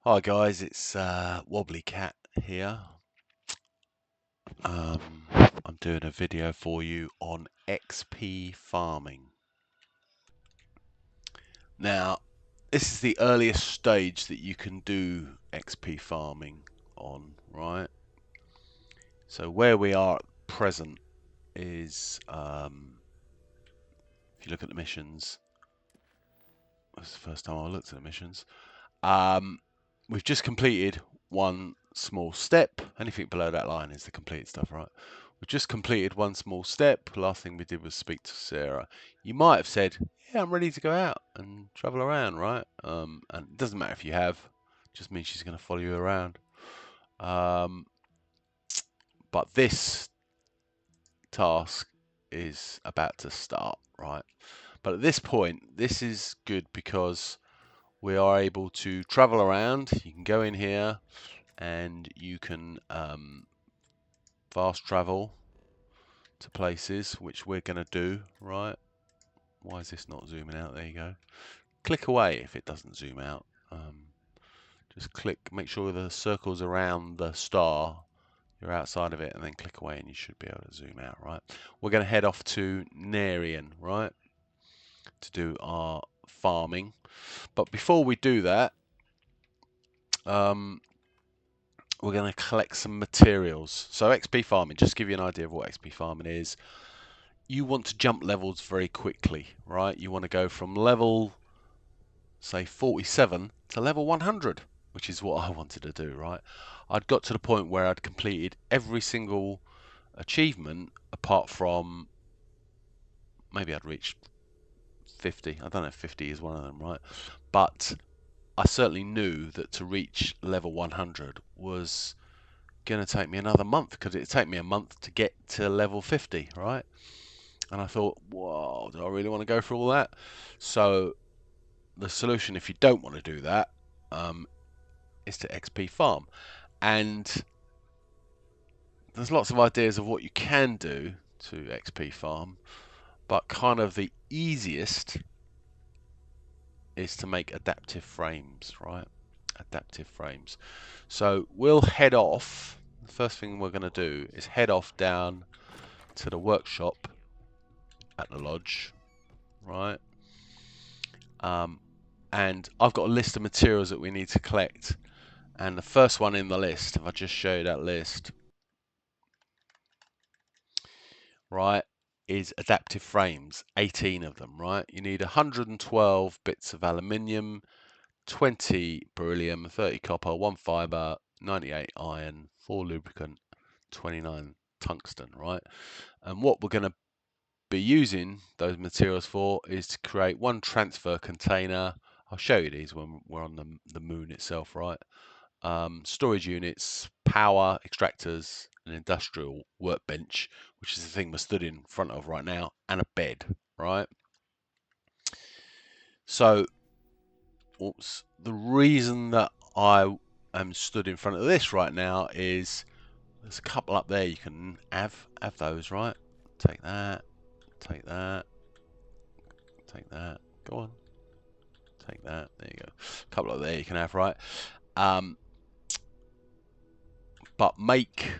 Hi guys, it's Wobbly Cat here. I'm doing a video for you on XP farming. Now, this is the earliest stage that you can do XP farming on, right? So where we are at present is, if you look at the missions, that's the first time I looked at the missions. We've just completed one small step. Anything below that line is the completed stuff, right? We've just completed one small step. Last thing we did was speak to Sarah. You might have said, yeah, I'm ready to go out and travel around, right? And it doesn't matter if you have. It just means she's going to follow you around. But this task is about to start, right? But at this point, this is good because we are able to travel around. You can go in here and you can fast travel to places, which we're going to do, right? Why is this not zooming out? There you go. Click away if it doesn't zoom out. Just click, make sure the circle's around the star, you're outside of it, and then click away and you should be able to zoom out, right? We're going to head off to Narian, right, to do our farming. But before we do that, we're going to collect some materials. So XP farming, just to give you an idea of what XP farming is, you want to jump levels very quickly, right? You want to go from level, say, 47 to level 100, which is what I wanted to do, right? I'd got to the point where I'd completed every single achievement apart from, maybe I'd reached 50. I don't know if 50 is one of them, right? But I certainly knew that to reach level 100 was going to take me another month, because it'd take me a month to get to level 50, right? And I thought, whoa, do I really want to go through all that? So the solution, if you don't want to do that, is to XP farm. And there's lots of ideas of what you can do to XP farm, but kind of the easiest is to make adaptive frames, right? Adaptive frames. So we'll head off. The first thing we're going to do is head off down to the workshop at the lodge, right? And I've got a list of materials that we need to collect. And the first one in the list, if I just show you that list, right, is adaptive frames, 18 of them, right? You need 112 bits of aluminium, 20 beryllium, 30 copper, 1 fibre, 98 iron, 4 lubricant, 29 tungsten, right? And what we're going to be using those materials for is to create one transfer container. I'll show you these when we're on the moon itself, right? Storage units, power, extractors, an industrial workbench, which is the thing we're stood in front of right now, and a bed, right? So, the reason that I am stood in front of this right now is there's a couple up there you can have those, right? Take that, take that, take that, go on, take that, there you go. A couple up there you can have, right? But make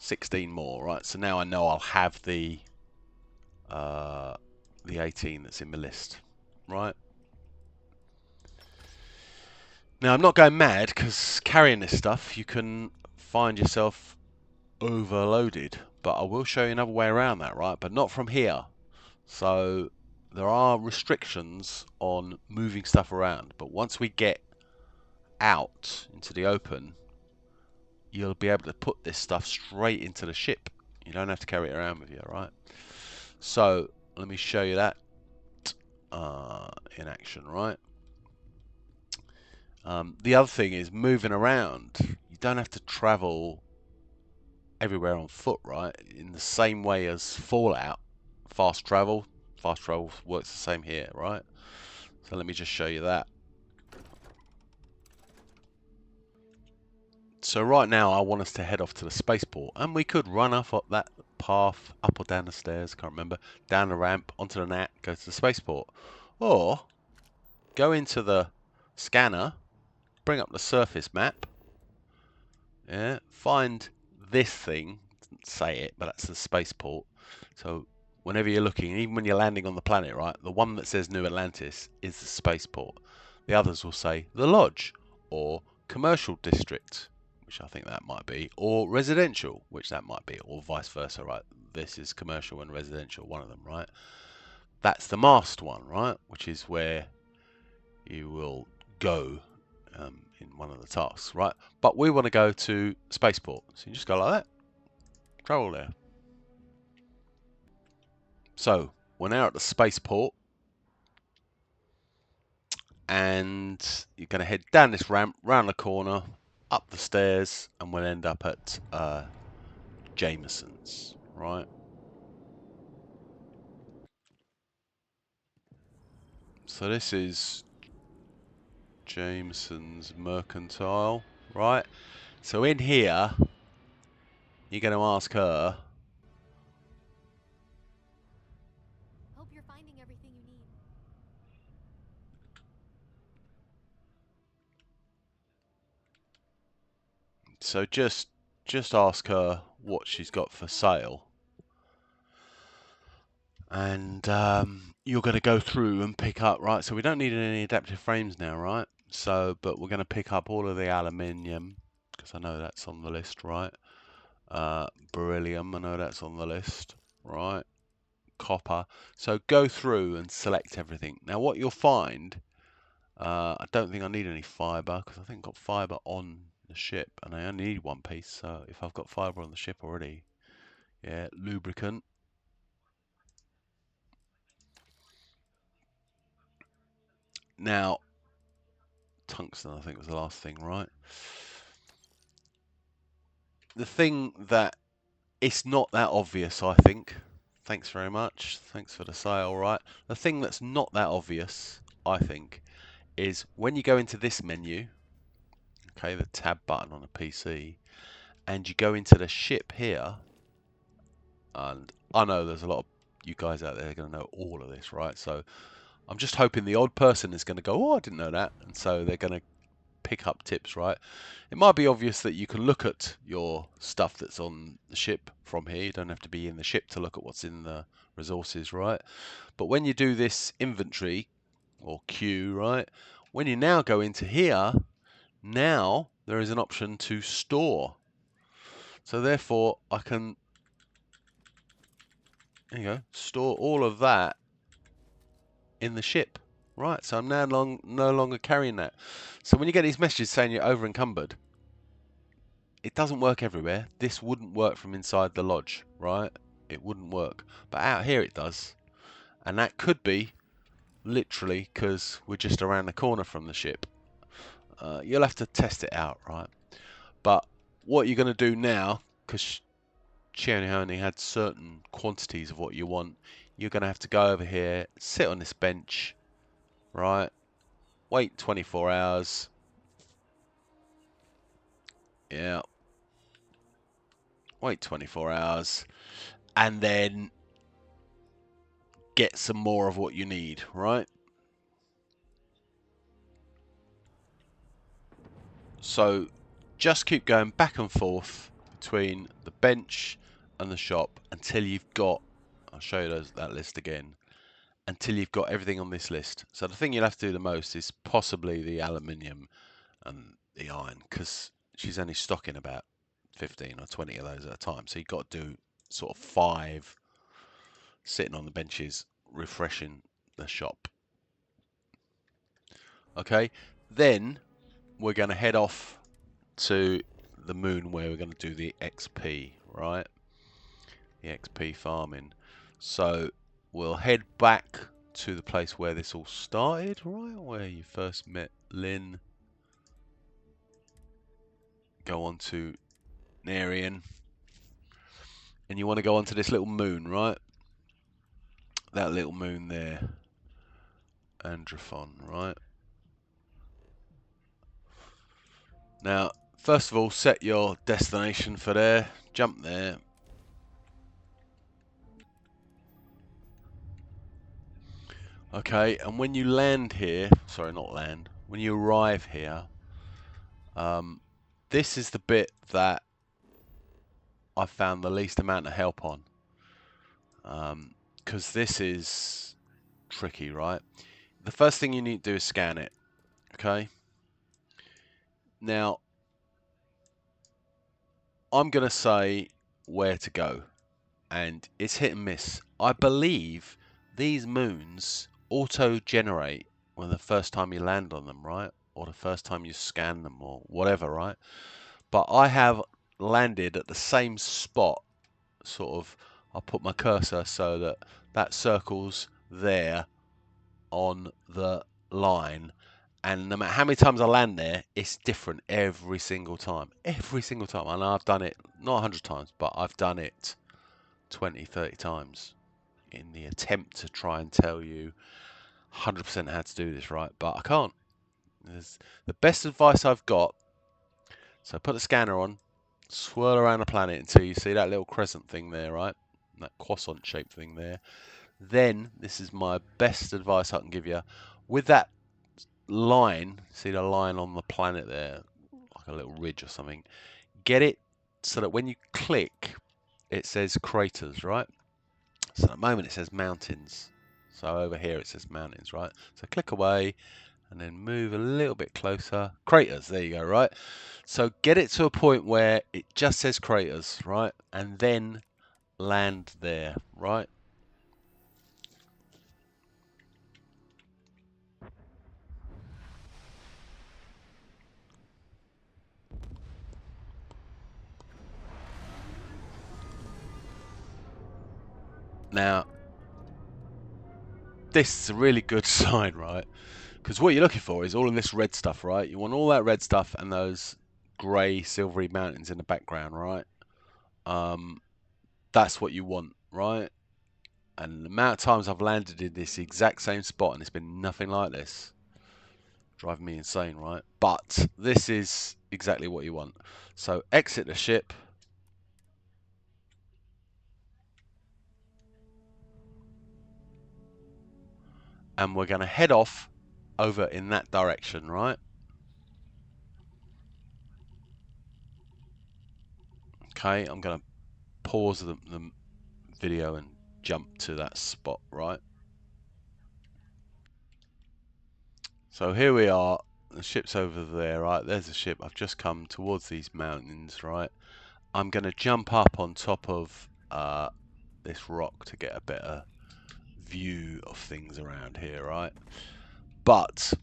16 more, right? So now I know I'll have the 18 that's in the list, right? Now I'm not going mad, because carrying this stuff you can find yourself overloaded, but I will show you another way around that, right? But not from here. So there are restrictions on moving stuff around, but once we get out into the open, you'll be able to put this stuff straight into the ship. You don't have to carry it around with you, right? So let me show you that in action, right? The other thing is moving around. You don't have to travel everywhere on foot, right? In the same way as Fallout, fast travel works the same here, right? So let me just show you that. So right now I want us to head off to the spaceport, and we could run off up that path, up or down the stairs, can't remember, down the ramp, onto the NAT, go to the spaceport. Or go into the scanner bring up the surface map. Yeah, find this thing. Doesn't say it, but that's the spaceport. So whenever you're looking, even when you're landing on the planet, right, the one that says New Atlantis is the spaceport. The others will say the lodge or commercial district, which I think that might be, or residential, which that might be, or vice versa, right? This is commercial and residential, one of them, right? That's the mast one, right? Which is where you will go in one of the tasks, right? But we want to go to spaceport, so you just go like that, travel there. So we're now at the spaceport, and you're going to head down this ramp, round the corner, up the stairs, and we'll end up at Jameson's, right? So this is Jameson's Mercantile, right? So in here, you're going to ask her. Hope you're finding everything you need. So just ask her what she's got for sale. And you're going to go through and pick up, right? So we don't need any adaptive frames now, right? So, but we're going to pick up all of the aluminium, because I know that's on the list, right? Beryllium, I know that's on the list, right? Copper. So go through and select everything. Now what you'll find, I don't think I need any fibre, because I think I've got fibre on the ship, and I only need one piece. So if I've got fibre on the ship already, yeah, lubricant. Now, tungsten, I think was the last thing, right? The thing that it's not that obvious, I think. Thanks very much. Thanks for the sale, right? The thing that's not that obvious, I think, is when you go into this menu, okay, the tab button on a PC, and you go into the ship here, and I know there's a lot of you guys out there are going to know all of this, right? So I'm just hoping the odd person is going to go, oh, I didn't know that, and so they're going to pick up tips, right? It might be obvious that you can look at your stuff that's on the ship from here. You don't have to be in the ship to look at what's in the resources, right? But when you do this inventory or queue, right, when you now go into here, now there is an option to store. So therefore I can, there you go, store all of that in the ship. Right, so I'm now no longer carrying that. So when you get these messages saying you're over encumbered, it doesn't work everywhere. This wouldn't work from inside the lodge, right? It wouldn't work. But out here it does. And that could be literally because we're just around the corner from the ship. You'll have to test it out, right? But what you're going to do now, because she only had certain quantities of what you want, you're going to have to go over here, sit on this bench, right? Wait 24 hours. Yeah. Wait 24 hours. And then get some more of what you need, right? So just keep going back and forth between the bench and the shop until you've got, I'll show you that list again, until you've got everything on this list. So the thing you'll have to do the most is possibly the aluminium and the iron, because she's only stocking about 15 or 20 of those at a time. So you've got to do sort of 5 sitting on the benches, refreshing the shop. Okay, then we're going to head off to the moon where we're going to do the XP, right? The XP farming. So we'll head back to the place where this all started, right? Where you first met Lynn. Go on to Narian. And you want to go onto this little moon, right? That little moon there. Androphon, right? Now, first of all, set your destination for there. Jump there. Okay, and when you land here, sorry, not land, when you arrive here, This is the bit that I found the least amount of help on, because this is tricky, right? The first thing you need to do is scan it, okay? Now, I'm going to say where to go, and it's hit and miss. I believe these moons auto-generate when the first time you land on them, right? Or the first time you scan them, or whatever, right? But I have landed at the same spot, sort of. I'll put my cursor so that that circle's there on the line, and no matter how many times I land there, it's different every single time. Every single time. I know I've done it not 100 times, but I've done it 20, 30 times in the attempt to try and tell you 100% how to do this right, but I can't. The best advice I've got, so put the scanner on, swirl around the planet until you see that little crescent thing there, right? That croissant shaped thing there. Then, this is my best advice I can give you. With that line, see the line on the planet there, like a little ridge or something, get it so that when you click, it says craters, right? So at the moment it says mountains. So over here it says mountains, right? So click away and then move a little bit closer. Craters, there you go, right? So get it to a point where it just says craters, right? And then land there, right? Now, this is a really good sign, right? Because what you're looking for is all of this red stuff, right? You want all that red stuff and those grey, silvery mountains in the background, right? That's what you want, right? And the amount of times I've landed in this exact same spot and it's been nothing like this, driving me insane, right? But this is exactly what you want. So exit the ship. And we're going to head off over in that direction, right? Okay, I'm going to pause the video and jump to that spot, right? So here we are, the ship's over there, right? There's the ship. I've just come towards these mountains, right? I'm going to jump up on top of this rock to get a better view of things around here, right? But,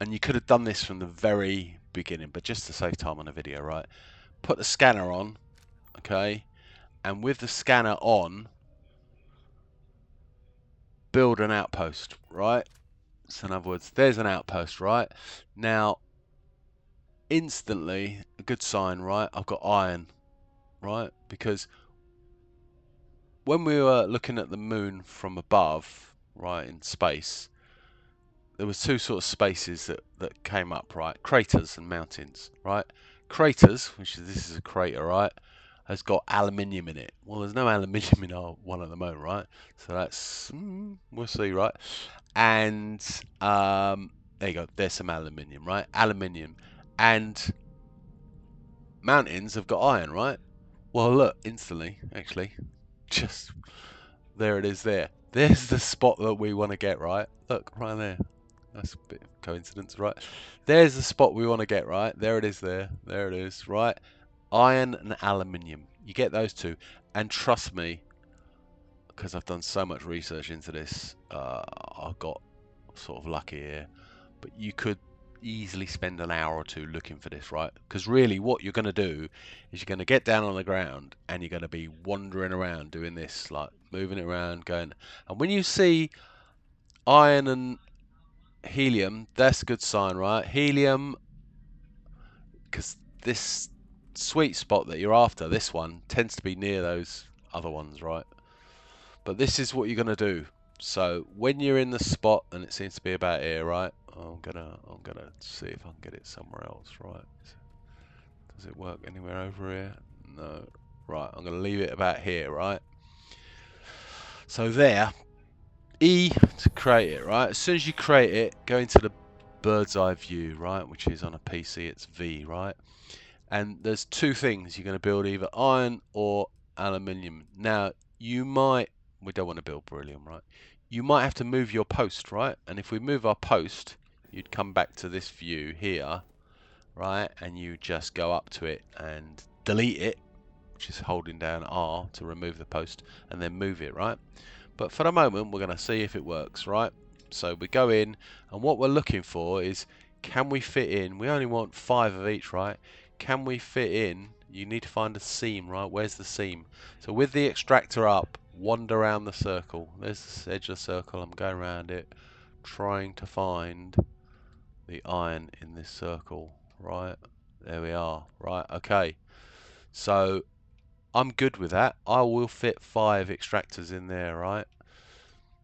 and you could have done this from the very beginning, but just to save time on the video, right? Put the scanner on, okay? And with the scanner on, build an outpost, right? So in other words, there's an outpost, right? Now, instantly, a good sign, right? I've got iron, right? Because when we were looking at the moon from above, right, in space, there was two sort of spaces that came up, right? Craters and mountains, right? Craters, which is, this is a crater, right, has got aluminium in it. Well, there's no aluminium in our one at the moment, right? So that's, we'll see, right? And there you go, there's some aluminium, right? Aluminium. And mountains have got iron, right? Well, look, instantly, actually, just there it is there. There's the spot that we want to get, right? Look, right there. That's a bit of coincidence, right? There's the spot we want to get, right? There it is there. There it is, right? Iron and aluminium. You get those two. And trust me, because I've done so much research into this, I've got sort of lucky here. But you could easily spend an hour or two looking for this, right? Because really what you're going to do is you're going to get down on the ground and you're going to be wandering around doing this, like moving it around, going. And when you see iron and helium, that's a good sign, right? Helium, because this sweet spot that you're after, this one, tends to be near those other ones, right? But this is what you're going to do. So when you're in the spot, and it seems to be about here, right? I'm gonna see if I can get it somewhere else, right? Does it work anywhere over here? No. Right, I'm gonna leave it about here, right? So there, E to create it, right? As soon as you create it, go into the bird's eye view, right, which is on a PC, it's V, right? And there's two things you're going to build, either iron or aluminium. Now, you might, we don't want to build beryllium, right? You might have to move your post, right? And if we move our post, you'd come back to this view here, right? And you just go up to it and delete it, which is holding down R to remove the post, and then move it, right? But for the moment, we're going to see if it works, right? So we go in, and what we're looking for is, can we fit in? We only want 5 of each, right? Can we fit in? You need to find a seam, right? Where's the seam? So with the extractor up, wander around the circle. There's the edge of the circle. I'm going around it, trying to find the iron in this circle, right? There we are, right? Okay. So I'm good with that. I will fit 5 extractors in there, right?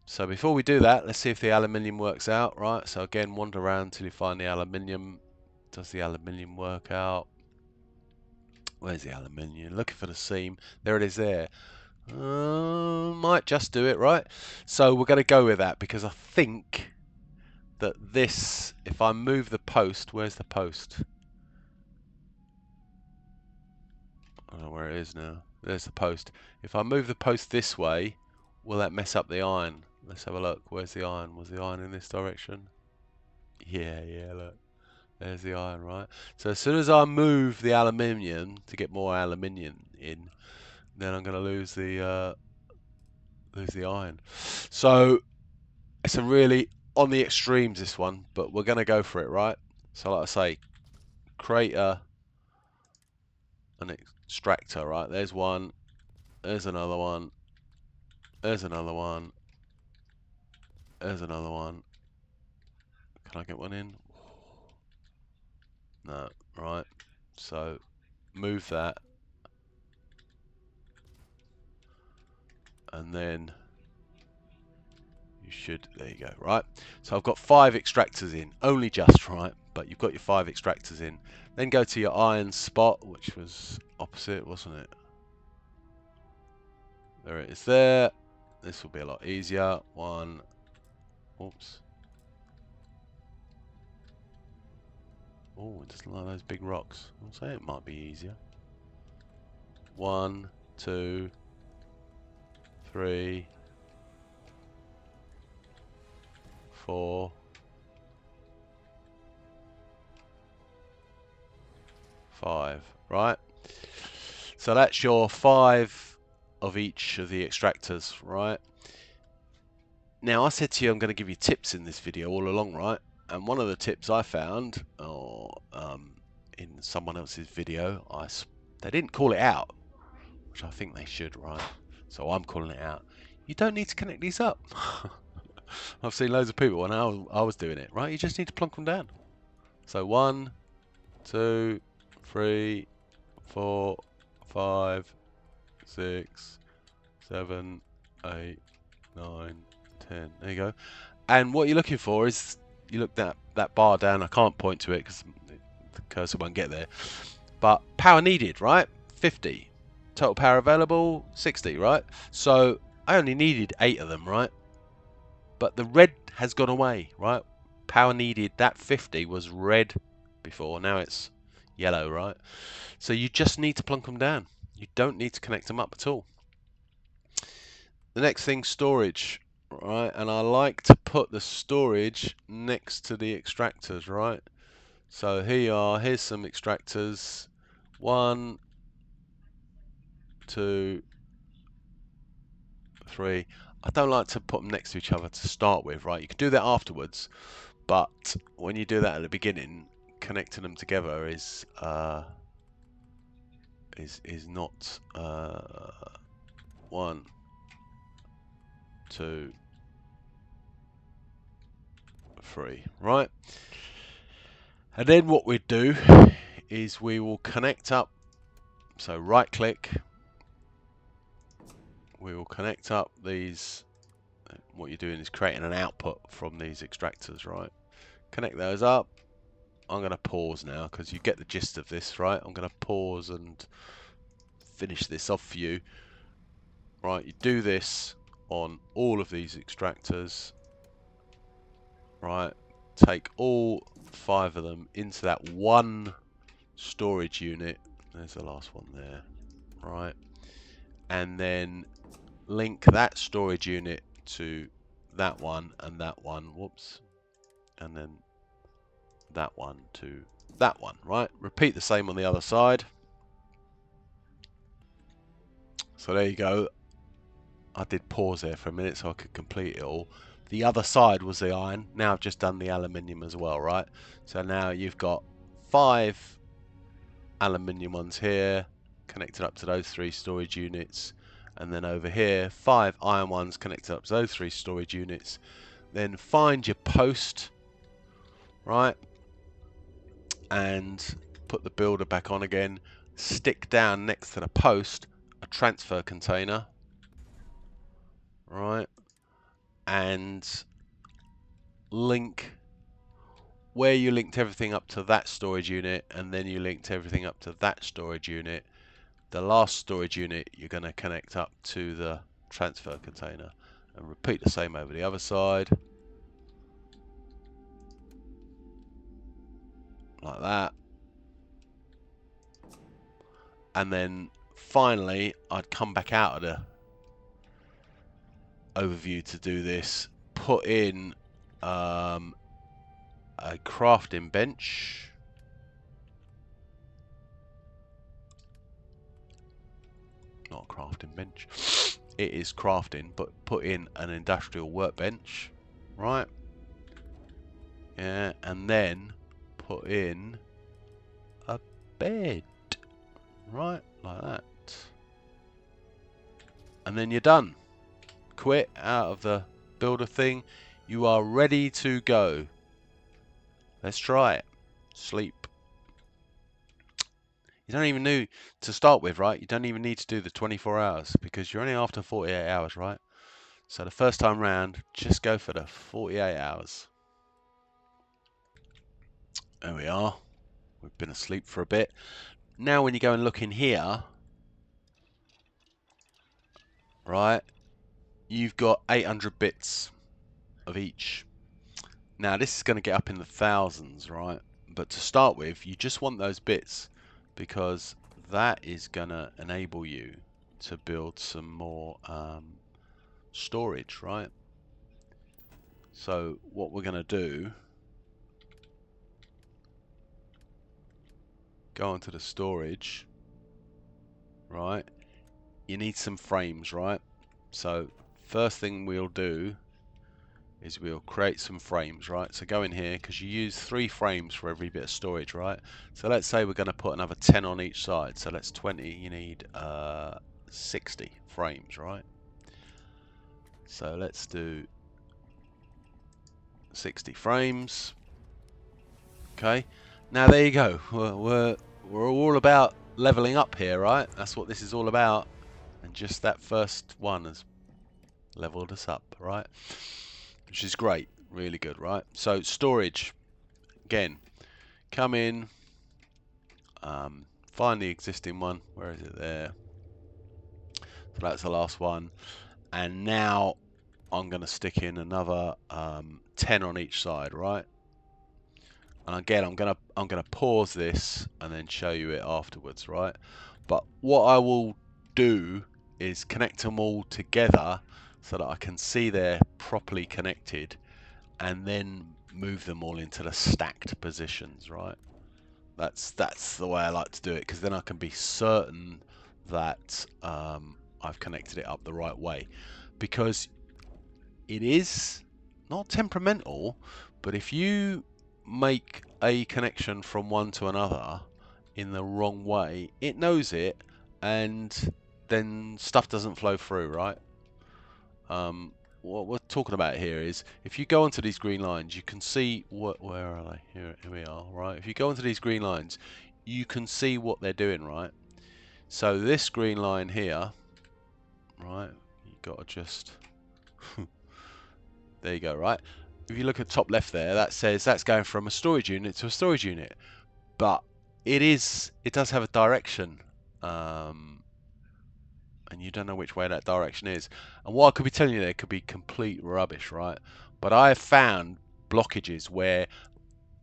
So before we do that, let's see if the aluminium works out, right? So again, wander around until you find the aluminium. Does the aluminium work out? Where's the aluminium? Looking for the seam. There it is there. Might just do it, right? So we're going to go with that because I think that this, if I move the post, where's the post? I don't know where it is now. There's the post. If I move the post this way, will that mess up the iron? Let's have a look. Where's the iron? Was the iron in this direction? Yeah, look. There's the iron, right? So as soon as I move the aluminium to get more aluminium in, then I'm going to lose the iron. So it's a really on the extremes, this one, but we're going to go for it, right? So like I say, create an extractor, right? There's one. There's another one. There's another one. There's another one. Can I get one in? No, right. So move that, and then you should, there you go, right? So I've got 5 extractors in, only just, right? But you've got your 5 extractors in. Then go to your iron spot, which was opposite, wasn't it? There it is there. This will be a lot easier. One, oops. Oh, it doesn't like those big rocks. I'll say it might be easier. 1, 2, 3, 4, 5, right? So that's your 5 of each of the extractors, right? Now I said to you I'm going to give you tips in this video all along, right? And one of the tips I found, in someone else's video, they didn't call it out, which I think they should, right? So I'm calling it out. You don't need to connect these up. I've seen loads of people when I was doing it, right? You just need to plunk them down. So 1, 2, 3, 4, 5, 6, 7, 8, 9, 10. There you go. And what you're looking for is, you look that bar down. I can't point to it because the cursor won't get there. But power needed, right? 50. Total power available, 60, right? So I only needed 8 of them, right? But the red has gone away, right? Power needed, that 50 was red before. Now it's yellow, right? So you just need to plunk them down. You don't need to connect them up at all. The next thing, storage, right? And I like to put the storage next to the extractors, right? So here's some extractors. 1, 2, 3. I don't like to put them next to each other to start with, right? You can do that afterwards, but when you do that at the beginning, connecting them together is not 1, 2, 3, right? And then what we'd do is we will connect up. So right click, we will connect up these. What you're doing is creating an output from these extractors, right? Connect those up. I'm going to pause now because you get the gist of this, right? I'm going to pause and finish this off for you. Right, you do this on all of these extractors, right? take all 5 of them into that one storage unit. There's the last one there, right? And then link that storage unit to that one and that one, whoops, and then that one to that one, right? Repeat the same on the other side. So there you go. I did pause there for a minute so I could complete it all. The other side was the iron. Now I've just done the aluminium as well, right? So now you've got 5 aluminium ones here connected up to those 3 storage units, and then over here 5 iron ones connected up to those 3 storage units. Then find your post, right, and put the builder back on again. Stick down next to the post a transfer container, right, and link where you linked everything up to that storage unit, and then you linked everything up to that storage unit. The last storage unit you're going to connect up to the transfer container, and repeat the same over the other side, like that. And then finally I'd come back out of the overview to do this, put in a crafting bench, not a crafting bench, it is crafting, but put in an industrial workbench, right? Yeah, and then put in a bed, right, like that. And then you're done. Quit out of the builder thing. You are ready to go. Let's try it. Sleep. You don't even need to start with, right? You don't even need to do the 24 hours because you're only after 48 hours, right? So the first time round, just go for the 48 hours. There we are. We've been asleep for a bit. Now when you go and look in here, right, you've got 800 bits of each. Now this is going to get up in the thousands, right? But to start with, you just want those bits because that is going to enable you to build some more storage, right? So what we're going to do, go onto the storage, right? You need some frames, right? So first thing we'll do is we'll create some frames, right? So go in here, because you use 3 frames for every bit of storage, right? So let's say we're going to put another 10 on each side. So that's 20, you need 60 frames, right? So let's do 60 frames. Okay, now there you go. We're all about leveling up here, right? That's what this is all about. And just that first one has leveled us up, right? Which is great, really good, right? So storage, again, come in, find the existing one. Where is it? There. So that's the last one. And now I'm going to stick in another 10 on each side, right? And again, I'm gonna pause this and then show you it afterwards, right? But what I will do is connect them all together so that I can see they're properly connected, and then move them all into the stacked positions, right? That's the way I like to do it, because then I can be certain that I've connected it up the right way, because it is not temperamental, but if you make a connection from one to another in the wrong way, it knows it, and then stuff doesn't flow through, right? What we're talking about here is if you go onto these green lines, you can see where are they? Here we are, right? If you go onto these green lines, you can see what they're doing, right? So this green line here, right? You got to just there you go, right? If you look at top left there, that says that's going from a storage unit to a storage unit, but it does have a direction, and you don't know which way that direction is. And what I could be telling you there could be complete rubbish, right? But I have found blockages where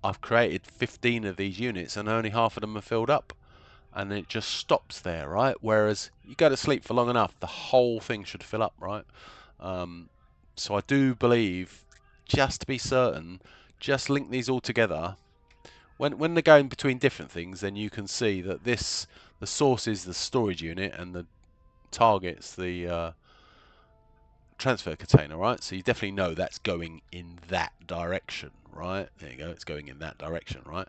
I've created 15 of these units and only half of them are filled up, and it just stops there, right? Whereas you go to sleep for long enough, the whole thing should fill up, right? So I do believe, just to be certain, just link these all together. When they're going between different things, then you can see that this, the source is the storage unit and the target's the transfer container, right? So you definitely know that's going in that direction, right? There you go, it's going in that direction, right?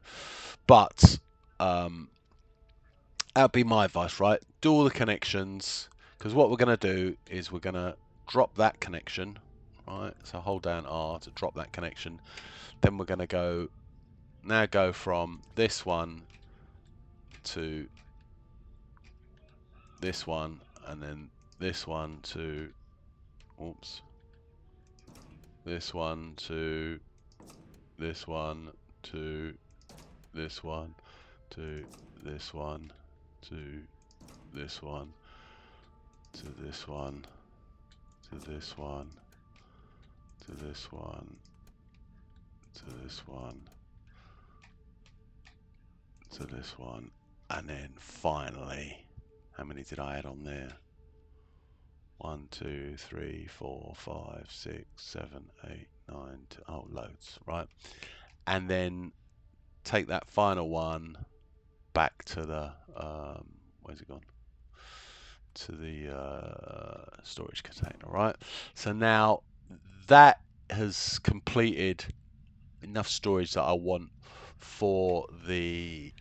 But that'd be my advice, right? Do all the connections, because what we're going to do is we're going to drop that connection, right? So hold down R to drop that connection. Then we're going to go from this one to this one, and then this one to, oops, this one to this one to this one to this one to this one to this one to this one to this one to this one to this one, and then finally, how many did I add on there? 1, 2, 3, 4, 5, 6, 7, 8, 9, 10, oh, loads, right? And then take that final one back to the, where's it gone? To the storage container, right? So now that has completed enough storage that I want for the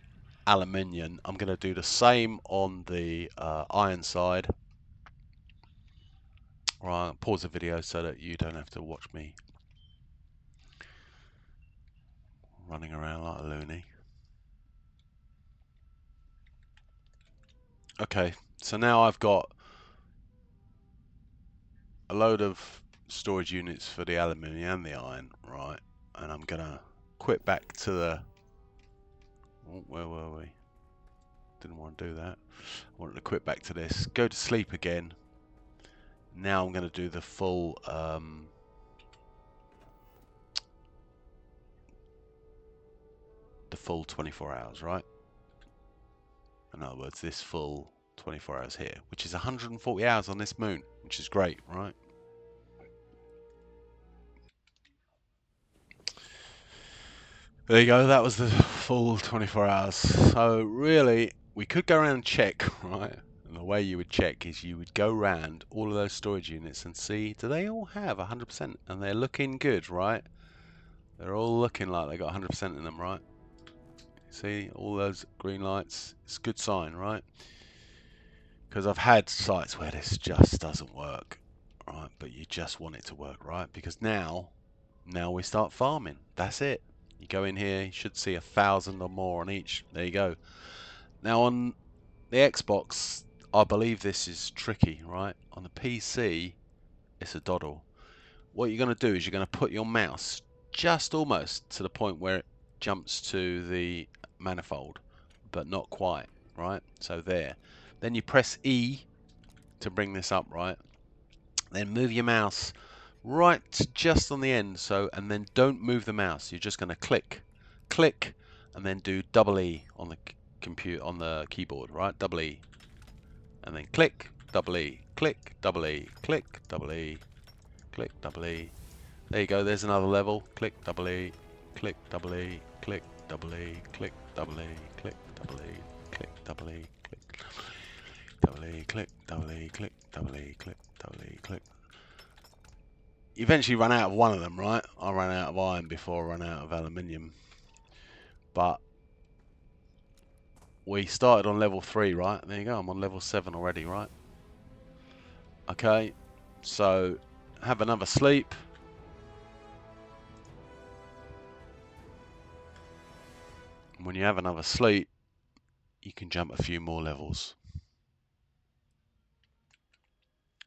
aluminium. I'm going to do the same on the iron side. Right, pause the video so that you don't have to watch me running around like a loony. Okay, so now I've got a load of storage units for the aluminium and the iron, right? And I'm gonna quit back to the, oh, where were we? Didn't want to do that. I wanted to quit back to this, go to sleep again. Now I'm gonna do the full 24 hours, right? In other words, this full 24 hours here, which is 140 hours on this moon, which is great, right? There you go, that was the full 24 hours. So really, we could go around and check, right? And the way you would check is you would go around all of those storage units and see, do they all have 100%? And they're looking good, right? They're all looking like they got 100% in them, right? See, all those green lights, it's a good sign, right? Because I've had sites where this just doesn't work, right? But you just want it to work, right? Because now we start farming. That's it. You go in here, you should see 1,000 or more on each. There you go. Now on the Xbox, I believe this is tricky, right? On the PC, it's a doddle. What you're going to do is you're going to put your mouse just almost to the point where it jumps to the manifold, but not quite, right? So there. Then you press E to bring this up, right? Then move your mouse right just on the end, so, and then don't move the mouse. You're just going to click, and then do double E on the computer, on the keyboard, right? Double E, and then click, double E, click, double E, click, double E, click, double E. There you go. There's another level. Click, double E, click, double E, click, double E, click, double E, click, double E, click, double E, click, double E, click, double E, click, double E, click, double E, click. You eventually run out of one of them, right? I ran out of iron before I ran out of aluminium. But we started on level 3, right? There you go, I'm on level 7 already, right? Okay, so have another sleep. When you have another sleep, you can jump a few more levels.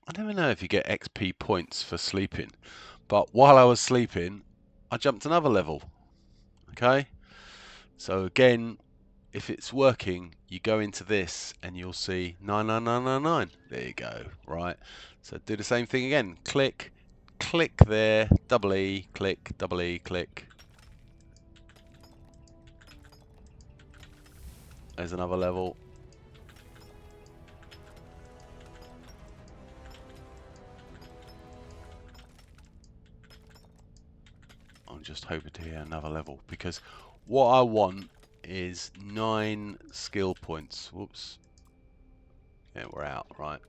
I don't even know if you get XP points for sleeping, but while I was sleeping, I jumped another level. Okay, so again, if it's working, you go into this and you'll see 99999. There you go, right? So do the same thing again. Click, click there, double E, click, double E, click. There's another level. I'm just hoping to hear another level, because what I want is 9 skill points. Whoops. Yeah, we're out, right.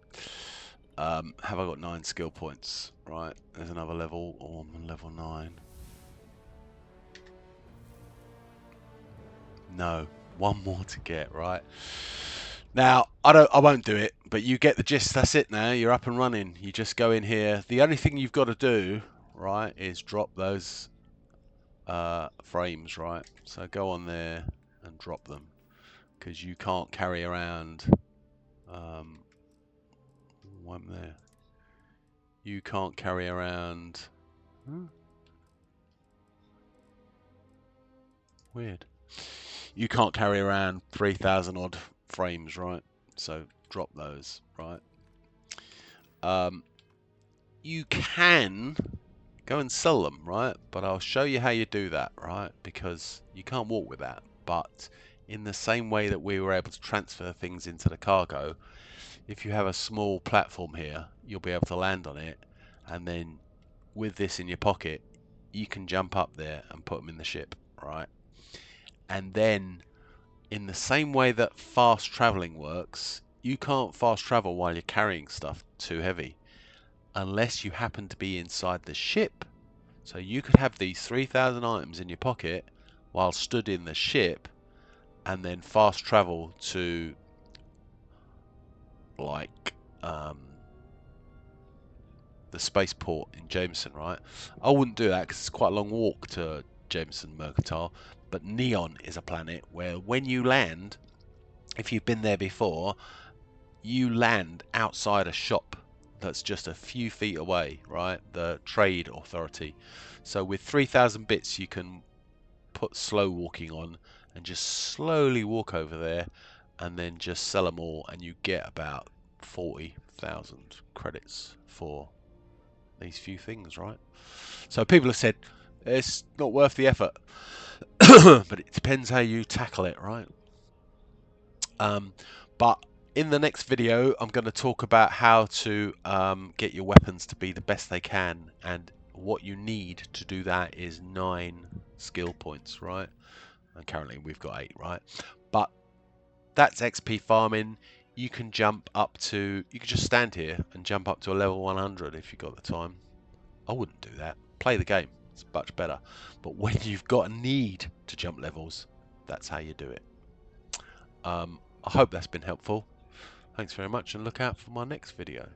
Have I got 9 skill points? Right, there's another level. Oh, I'm on level 9. No, one more to get, right. Now, I won't do it, but you get the gist. That's it now. You're up and running. You just go in here. The only thing you've got to do, right, is drop those frames, right? So go on there and drop them, because you can't carry around one there. You can't carry around weird. You can't carry around 3,000 odd frames, right? So drop those, right? You can go and sell them, right? But I'll show you how you do that, right? Because you can't walk with that. But in the same way that we were able to transfer things into the cargo, if you have a small platform here, you'll be able to land on it, and then with this in your pocket, you can jump up there and put them in the ship, right? And then in the same way that fast traveling works, you can't fast travel while you're carrying stuff too heavy unless you happen to be inside the ship. So you could have these 3,000 items in your pocket while stood in the ship, and then fast travel to like the spaceport in Jameson, right? I wouldn't do that because it's quite a long walk to Jameson Mercantile. But Neon is a planet where when you land, if you've been there before, you land outside a shop that's just a few feet away, right? The trade authority. So with 3,000 bits, you can put slow walking on and just slowly walk over there, and then just sell them all, and you get about 40,000 credits for these few things, right? So people have said it's not worth the effort, but it depends how you tackle it, right? But in the next video, I'm going to talk about how to get your weapons to be the best they can, and what you need to do that is 9 skill points, right? And currently we've got 8, right? But that's XP farming. You can jump up to, you can just stand here and jump up to a level 100 if you've got the time. I wouldn't do that. Play the game. It's much better. But when you've got a need to jump levels, that's how you do it. I hope that's been helpful. Thanks very much, and look out for my next video.